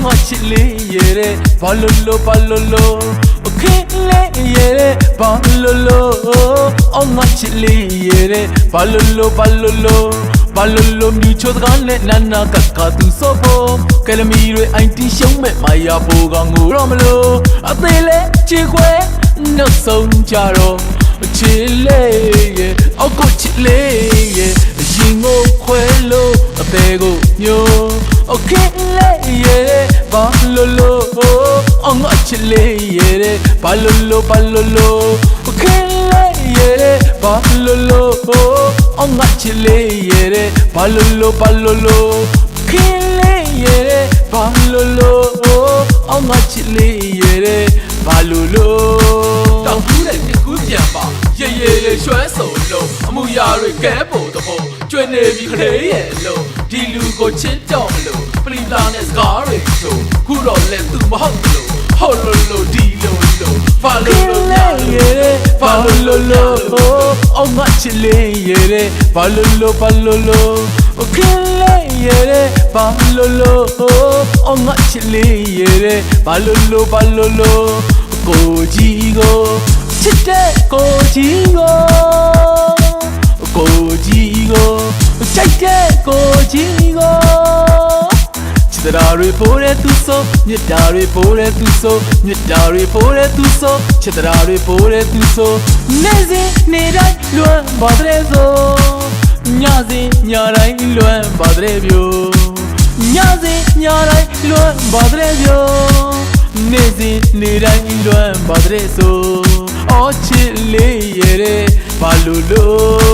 ငါချစ်လေးရဲ့တဲ့ဘာလို့လို့ဘာလို့လို့ခင်လေးရဲ့တဲ့ဘာလို့လို့ငါချစ်လေးရဲ့တဲ့ဘာလို့လို့ဘာလို့လို့ဘာလို့လို့မြူချိုစကားနဲ့နာနာကကသူစောဖို့ကလမီတွေအိုင်တီရှုံးမဲ့မာယာပိုကငိုတော့မလို့အသေးလဲချီခွဲနောက်ဆုံးကြတော့ချစ်လေးရဲ့အောက်ကိုချစ်လေးရဲ့ရင်ကိုခွဲလို့အသေးကိုမျိုးโอเคလေးရဲ့ဘာလို့လို့ငါချစ်လေးရဲ့ဘာလို့လို့ဘာလို့လို့โอเคလေးရဲ့ဘာလို့လို့ငါချစ်လေးရဲ့ဘာလို့လို့ဘာလို့လို့โอเคလေးရဲ့ဘာလို့လို့ငါချစ်လေးရဲ့ဘာလို့လို့တောင်ကူးတဲ့ကူးပြန်ပါရေရွှဲစုံလို့အမှုရာတွေကဲဖို့တော့ကျွေးနေပြီခလေးရဲ့လို့ဒီလူကိုချစ်တော့မလို့ပလီလာနဲ့စကားတွေဆိုခုတော့လဲသူမဟုတ်လို့ဟုတ်လို့ဒီလို့ဘာလို့ရဲ့ဘာလို့ငါချစ်လေးရဲ့ဘာလို့โอเคလေးရဲ့ဘာလို့ငါချစ်လေးရဲ့ဘာလို့ကိုကြီးကိုချစ်တဲ့ကိုကြီးကိုကြိုက်တဲ့ကိုကြီးကိုချစ်တာတွေပိုးတဲ့သူဆိုမြတ်တာတွေပိုးတဲ့သူဆိုမြတ်တာတွေပိုးတဲ့သူဆိုချစ်တာတွေပိုးတဲ့သူဆိုနေစဉ်နေတိုင်းလွမ်းပါတဲ့ဆိုညစဉ်ညတိုင်းလွမ်းပါတဲ့ပြိုညစဉ်ညတိုင်းလွမ်းပါတဲ့ပြိုနေစဉ်နေတိုင်းလွမ်းပါတဲ့ဆိုအော်ချစ်လေးရဲ့ဘာလို့